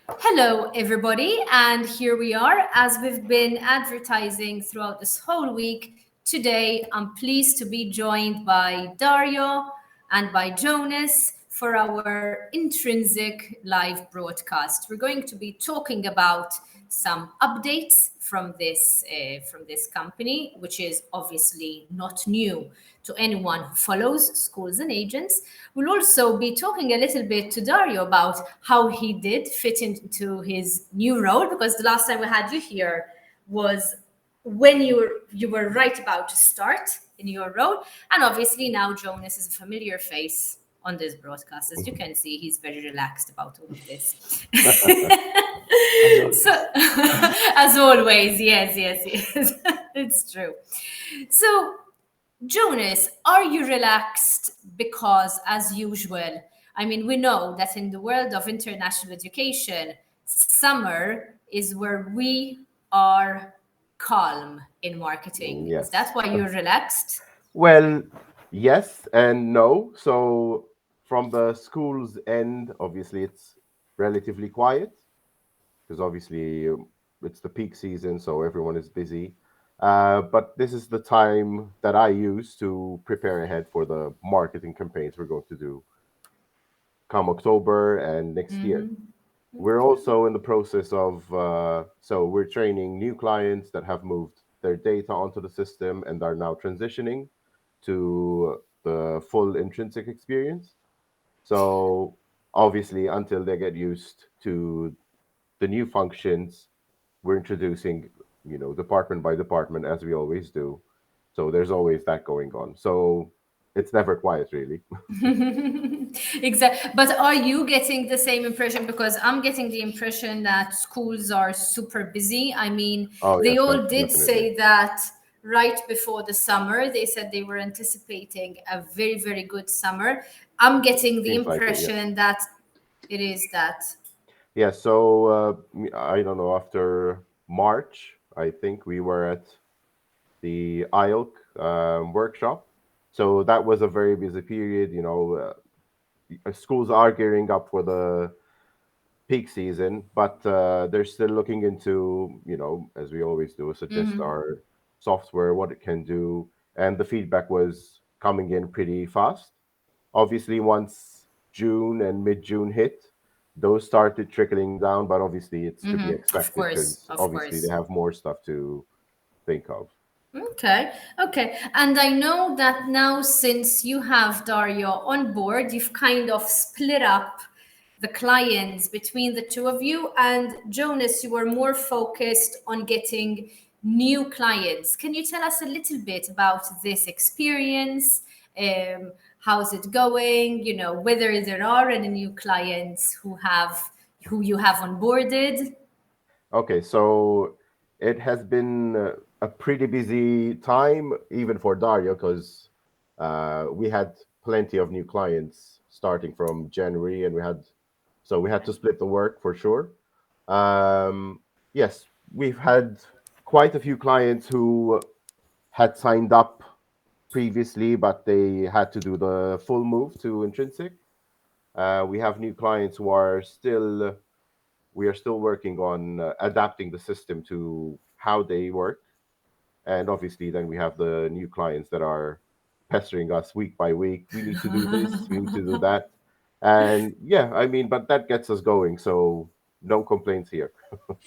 Hello, everybody, and here we are as we've been advertising throughout this whole week. Today, I'm pleased to be joined by Dario and by Jonas for our Intrinsiq live broadcast. We're going to be talking about some updates from this company, which is obviously not new to anyone who follows schools and agents. We'll also be talking a little bit to Dario about how he did fit into his new role, because the last time we had you here was when you were right about to start in your role. And obviously now Jonas is a familiar face on this broadcast. As you can see, he's very relaxed about all of this. So, as always, yes, it's true. So, Jonas, are you relaxed? Because, as usual, I mean, we know that in the world of international education, summer is where we are calm in marketing. Is that Yes. why you're relaxed? Well, yes and no. So, from the school's end, obviously it's relatively quiet because obviously it's the peak season, so everyone is busy. But this is the time that I use to prepare ahead for the marketing campaigns we're going to do come October and next year. We're also in the process of, so we're training new clients that have moved their data onto the system and are now transitioning to the full intrinsic experience. So obviously, until they get used to the new functions, we're introducing, department by department as we always do. So there's always that going on. So it's never quiet, really. Exactly. But are you getting the same impression? Because I'm getting the impression that schools are super busy. I mean, Oh they yes, all did definitely. say that right before the summer. They said they were anticipating a very, very good summer. I'm getting the Seems like it. impression Yes. that it is that. Yeah. So I don't know. After March, I think we were at the IELC workshop. So that was a very busy period. Schools are gearing up for the peak season, but they're still looking into, as we always do, suggest our software, what it can do. And the feedback was coming in pretty fast. Obviously, once June and mid June hit, those started trickling down, but obviously it's to be Of expected course, because of obviously they course. have more stuff to think of. Okay, okay. And I know that now, since you have Dario on board, you've kind of split up the clients between the two of you. And Jonas, you were more focused on getting new clients. Can you tell us a little bit about this experience? How's it going? You know, whether there are any new clients who you have onboarded. Okay, so it has been a pretty busy time, even for Dario, because we had plenty of new clients starting from January, and we had to split the work for sure. Um, yes, we've had quite a few clients who had signed up previously, but they had to do the full move to Intrinsic. We have new clients who are still we are still working on adapting the system to how they work. And obviously, then we have the new clients that are pestering us week by week. We need to do this, we need to do that. And yeah, I mean, but that gets us going. So no complaints here.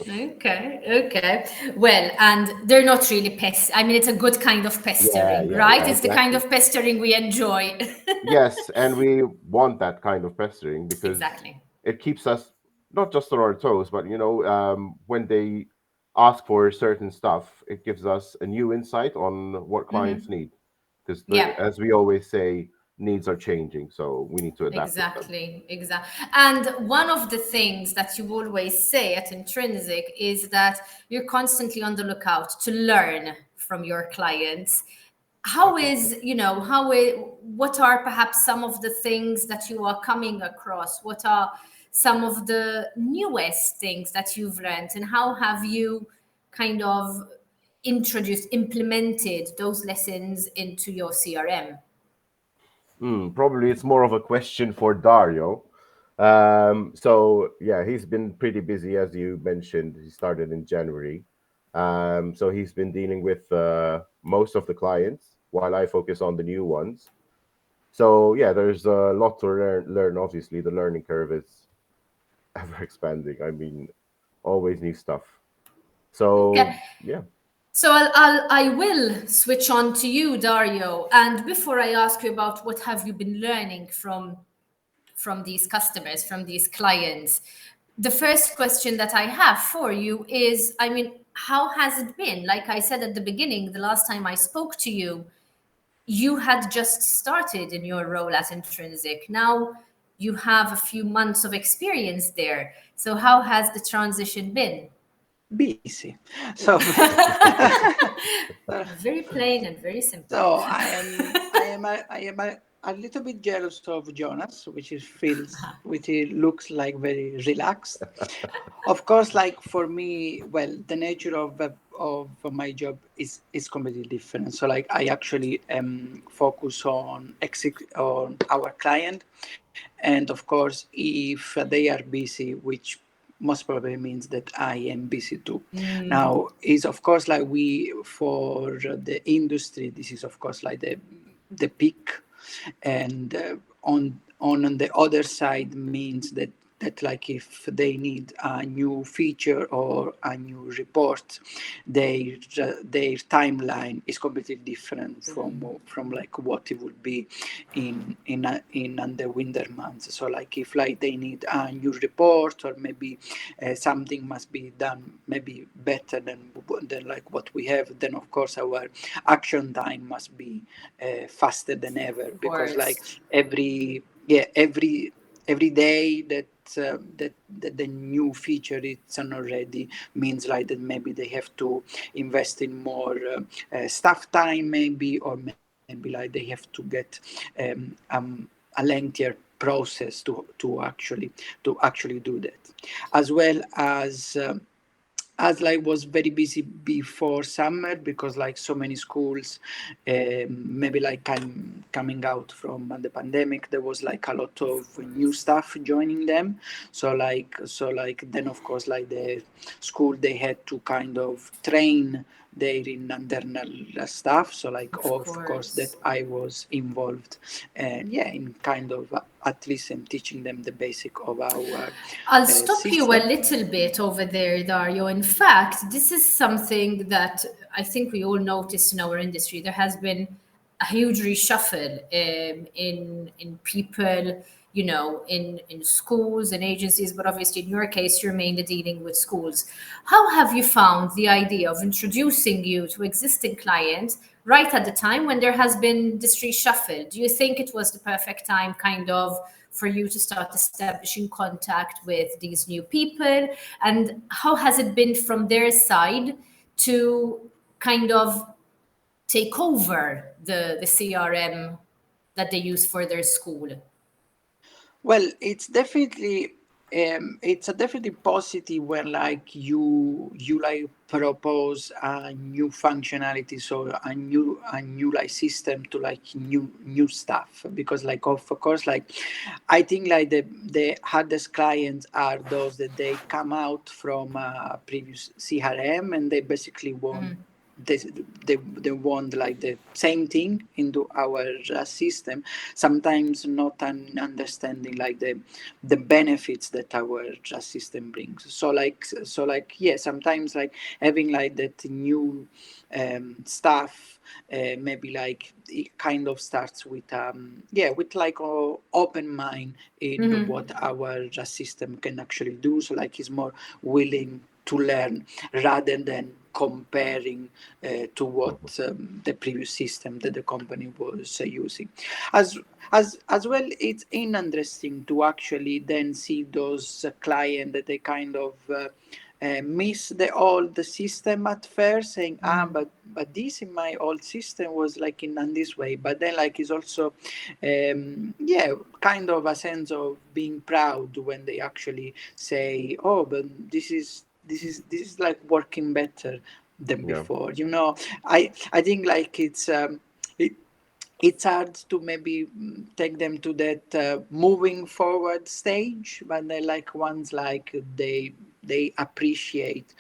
Okay, okay. Well, and they're not really pests. I mean, it's a good kind of Yeah, pestering, yeah, right? yeah, It's the kind exactly. of pestering we enjoy. Yes, and we want that kind of pestering because Exactly. it keeps us not just on our toes, but when they ask for certain stuff, it gives us a new insight on what clients need. Because Yeah, as we always say, needs are changing, so we need to adapt with them. exactly, exactly. And one of the things that you always say at Intrinsic is that you're constantly on the lookout to learn from your clients. How Definitely. is, you know, what are perhaps some of the things that you are coming across? What are some of the newest things that you've learned, and how have you kind of implemented those lessons into your CRM? Probably it's more of a question for Dario. So yeah, he's been pretty busy, as you mentioned. He started in January. So he's been dealing with most of the clients while I focus on the new ones. So yeah, there's a lot to learn. Obviously, the learning curve is ever expanding. I mean, always new stuff. Okay. So yeah. So I will switch on to you, Dario. And before I ask you about what have you been learning from these customers, from these clients, the first question that I have for you is, I mean, how has it been? Like I said at the beginning, the last time I spoke to you, you had just started in your role at Intrinsiq. Now you have a few months of experience there. So how has the transition been? Busy. So, Very plain and very simple. so I am a little bit jealous of Jonas, which it looks like very relaxed. Of course, like for me, well, the nature of my job is completely different. So like I actually focus on our client, and of course, if they are busy, which most probably means that I am busy too. Now, is of course like we for the industry, this is of course like the peak, and on the other side means that like if they need a new feature or a new report, their timeline is completely different from like what it would be in the winter months. So like if like they need a new report, or maybe something must be done maybe better than like what we have, then of course our action time must be faster than ever, Of because like course. every day that the new feature it's on already means like that maybe they have to invest in more staff time, maybe, or maybe like they have to get a lengthier process to actually do that, as well as like was very busy before summer, because like so many schools, maybe like coming out from the pandemic, there was like a lot of new staff joining them. So like then of course like the school, they had to kind of train their internal staff. So like Of of course that course. I was involved, and yeah, in kind of at least in teaching them the basic of our I'll stop you a system. little bit over there, Dario. In fact, this is something that I think we all noticed in our industry. There has been a huge reshuffle in people, in schools and agencies. But obviously, in your case, you're mainly dealing with schools. How have you found the idea of introducing you to existing clients right at the time when there has been this reshuffle? Do you think it was the perfect time, kind of, for you to start establishing contact with these new people? And how has it been from their side to kind of take over the CRM that they use for their school? Well, it's a definitely positive when like you like propose a new functionality, so a new like system to like new stuff, because like of course like I think like the hardest clients are those that they come out from a previous CRM, and they basically want they, they want like the same thing into our system, sometimes not understanding like the benefits that our system brings. So like yeah, sometimes like having like that new stuff, maybe like it kind of starts with yeah, with like a open mind in what our system can actually do. So like is more willing to learn rather than comparing to what the previous system that the company was using. As well, it's interesting to actually then see those clients that they kind of miss the old system at first, saying but this in my old system was like in this way. But then like it's also yeah, kind of a sense of being proud when they actually say, oh, but this is like working better than Yeah. before. I think like it, it's hard to maybe take them to that moving forward stage, but they like ones like they appreciate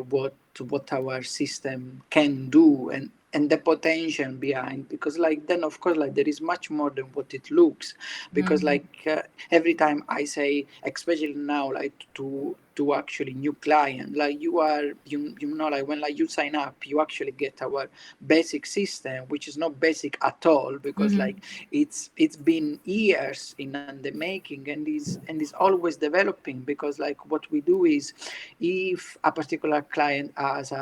what our system can do, and the potential behind, because like then of course like there is much more than what it looks, because like every time I say, especially now, like to actually new client, like you know, like when like you sign up, you actually get our basic system, which is not basic at all, because like it's been years in the making, and is always developing, because like what we do is, if a particular client has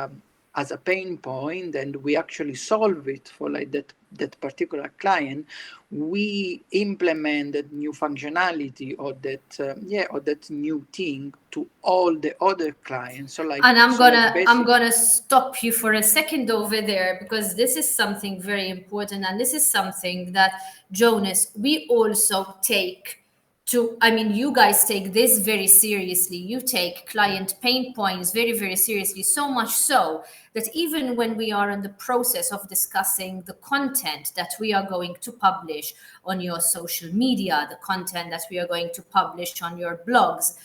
a pain point and we actually solve it for like that particular client, we implement that new functionality, or that or that new thing to all the other clients. So like And I'm gonna I'm basic. gonna stop you for a second over there, because this is something very important, and this is something that, Jonas, we also take to, I mean, you guys take this very seriously. You take client pain points very, very seriously, so much so that even when we are in the process of discussing the content that we are going to publish on your social media, the content that we are going to publish on your blogs,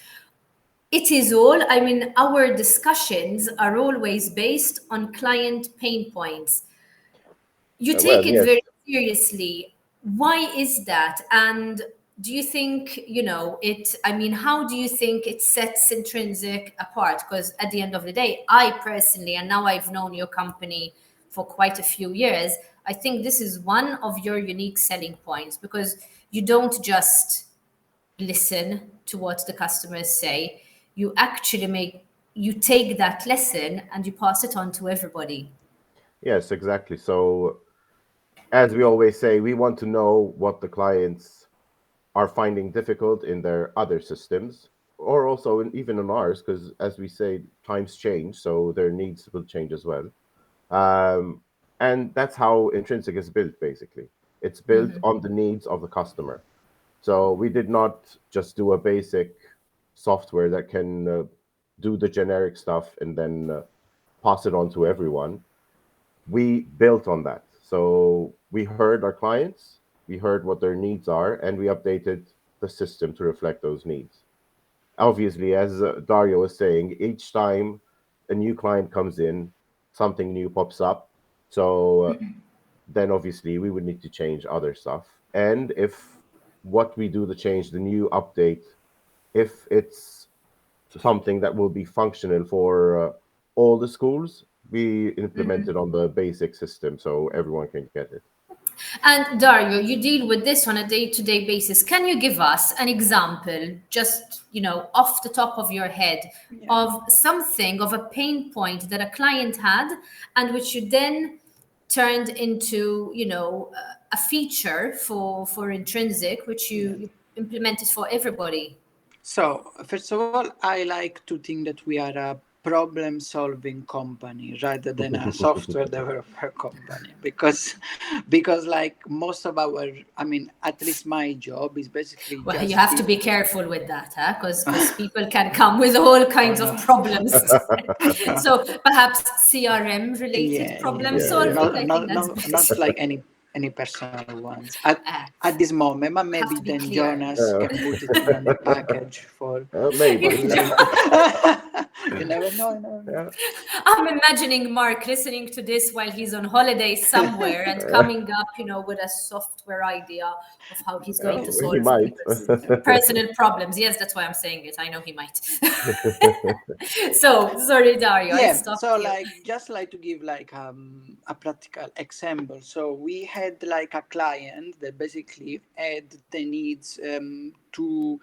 it is all, I mean, our discussions are always based on client pain points. You take Well, it yes. very seriously. Why is that? And do you think, it, I mean, how do you think it sets Intrinsiq apart? Because at the end of the day, I personally, and now I've known your company for quite a few years, I think this is one of your unique selling points, because you don't just listen to what the customers say. You actually you take that lesson and you pass it on to everybody. Yes, exactly. So, as we always say, we want to know what the clients are finding difficult in their other systems, or also even in ours, because as we say, times change, so their needs will change as well. Um, and that's how Intrinsic is built, basically. It's built on the needs of the customer. So we did not just do a basic software that can do the generic stuff and then pass it on to everyone. We built on that. So we heard our clients, we heard what their needs are, and we updated the system to reflect those needs. Obviously, as Dario was saying, each time a new client comes in, something new pops up. So then obviously we would need to change other stuff. And if what we do to change the new update, if it's something that will be functional for all the schools, we implement it on the basic system so everyone can get it. And Dario, you deal with this on a day-to-day basis. Can you give us an example, just, off the top of your head, Yeah. of something, of a pain point that a client had, and which you then turned into, a feature for Intrinsiq, which Yeah. you implemented for everybody? So, first of all, I like to think that we are a problem solving company rather than a software developer company, because like most of our, I mean, at least my job is basically Well, you just have to be. be careful with that, huh? Because people can come with all Oh kinds of no. problems. So perhaps CRM related Yeah, problem yeah, Yeah, yeah. yeah, solving, Not, I think not, that's not, not best. like any personal ones Uh, at this moment, but have maybe to be then clear. Jonas yeah. can put it in the package for Maybe. later. You never know. You never know. Yeah. I'm imagining Mark listening to this while he's on holiday somewhere and coming up, with a software idea of how he's going to He solve might. people's personal problems. Yes, that's why I'm saying it. I know he might. So, sorry, Dario, I Yeah, stopped so you. like just like to give like a practical example. So we had like a client that basically had the needs to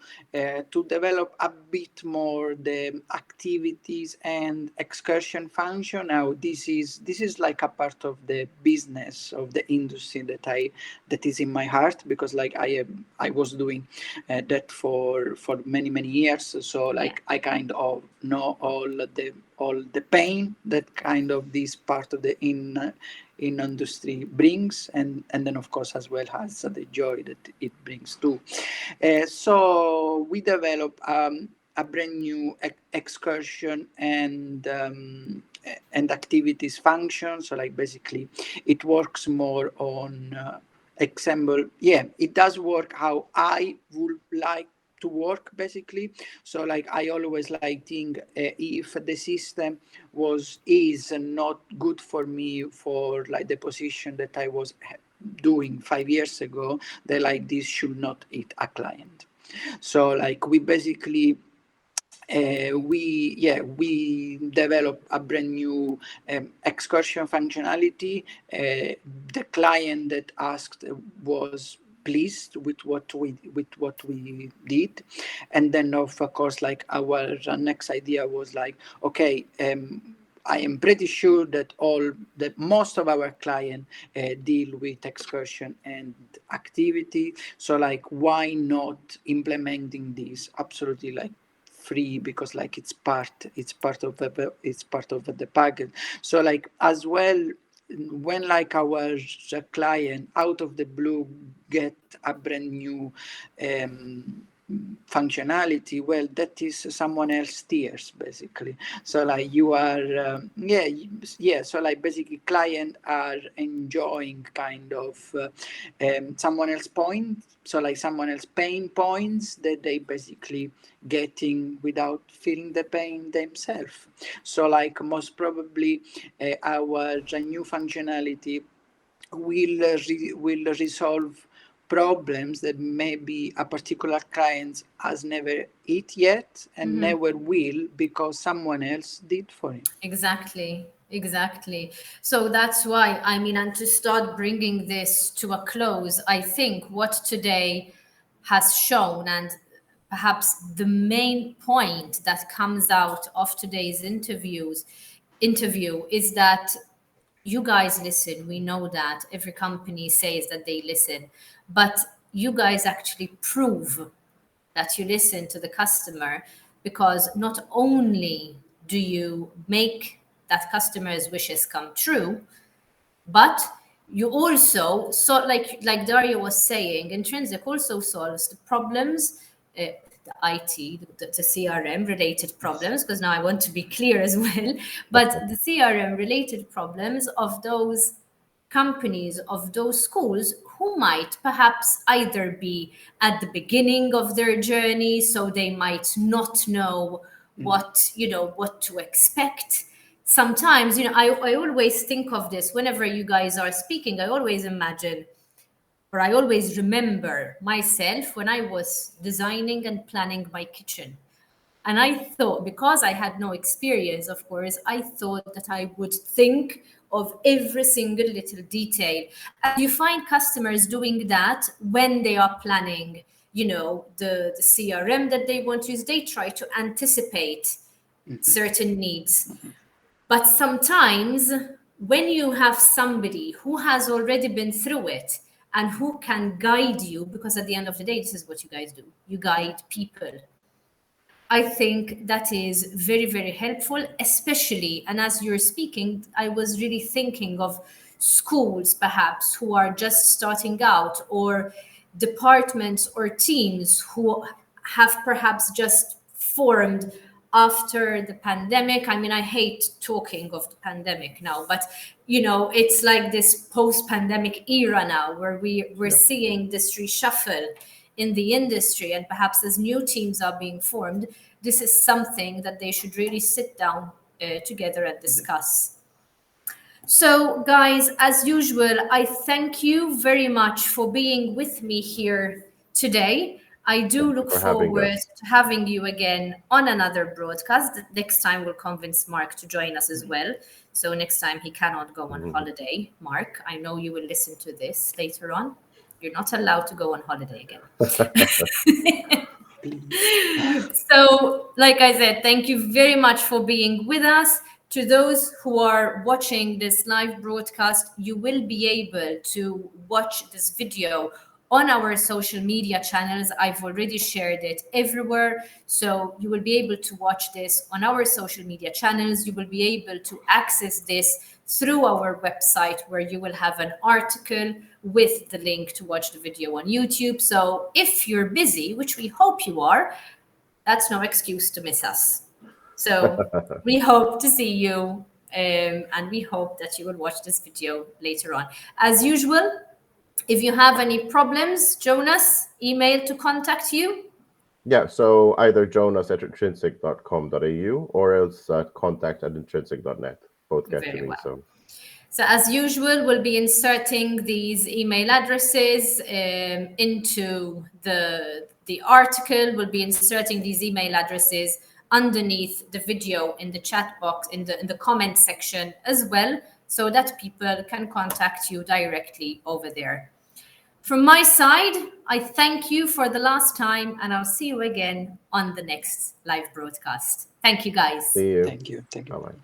develop a bit more the activities and excursion function. Now this is like a part of the business of the industry that is in my heart, because like I was doing that for many years. So Yeah. like I kind of know all the pain that kind of this part of the in industry brings, and then of course as well as the joy that it brings too. So we develop a brand new excursion and activities function. So like basically it works more example, yeah, it does work how I would like to work, basically. So like I always like think, if the system is not good for me for like the position that I was doing 5 years ago, then like this should not hit a client. So like we basically we developed a brand new excursion functionality. The client that asked was pleased with what we did, and then of course like our next idea was like, okay, I am pretty sure that most of our clients deal with excursion and activity. So like, why not implementing this absolutely like free, because like it's part of the package. So like as well, when like our client out of the blue get a brand new functionality, well, that is someone else tears, basically. So like you are so like basically client are enjoying kind of someone else point, so like someone else pain points that they basically getting without feeling the pain themselves. So like most probably our new functionality will resolve problems that maybe a particular client has never hit yet and never will, because someone else did for him. Exactly, exactly. So that's why, I mean, and to start bringing this to a close, I think what today has shown, and perhaps the main point that comes out of today's interview is that you guys listen. We know that every company says that they listen, but you guys actually prove that you listen to the customer, because not only do you make that customer's wishes come true, but you also, so like Dario was saying, Intrinsiq also solves the problems, the IT, the CRM related problems, because now I want to be clear as well, but the CRM related problems of those companies, of those schools who might perhaps either be at the beginning of their journey, so they might not know what to expect. Sometimes, I always think of this whenever you guys are speaking. I always imagine, or I always remember myself when I was designing and planning my kitchen. And I thought, because I had no experience, of course, I thought that I would think of every single little detail. And you find customers doing that when they are planning, the CRM that they want to use. They try to anticipate certain needs. But sometimes when you have somebody who has already been through it and who can guide you, because at the end of the day, this is what you guys do, you guide people. I think that is very, very helpful, especially, and as you're speaking, I was really thinking of schools perhaps who are just starting out, or departments or teams who have perhaps just formed after the pandemic. I mean, I hate talking of the pandemic now, but it's like this post-pandemic era now, where we're Yeah. seeing this reshuffle in the industry, and perhaps as new teams are being formed, this is something that they should really sit down together and discuss. So, guys, as usual, I thank you very much for being with me here today. I do Thank you look for having forward us. to having you again on another broadcast. Next time, we'll convince Mark to join us as well. So, next time he cannot go on holiday. Mark, I know you will listen to this later on. You're not allowed to go on holiday again. So, like I said, thank you very much for being with us. To those who are watching this live broadcast, you will be able to watch this video on our social media channels. I've already shared it everywhere. So you will be able to watch this on our social media channels. You will be able to access this through our website, where you will have an article with the link to watch the video on YouTube. So if you're busy, which we hope you are, that's no excuse to miss us. So we hope to see you, and we hope that you will watch this video later on. As usual, If you have any problems, Jonas, email to contact you. Yeah, so either jonas@intrinsiq.com.au or else at contact@intrinsiq.net. Both get to Very me. well. So So as usual, we'll be inserting these email addresses into the article. We'll be inserting these email addresses underneath the video in the chat box, in the comment section as well, so that people can contact you directly over there. From my side, I thank you for the last time, and I'll see you again on the next live broadcast. Thank you, guys. see you. Thank you. Thank you. Bye bye.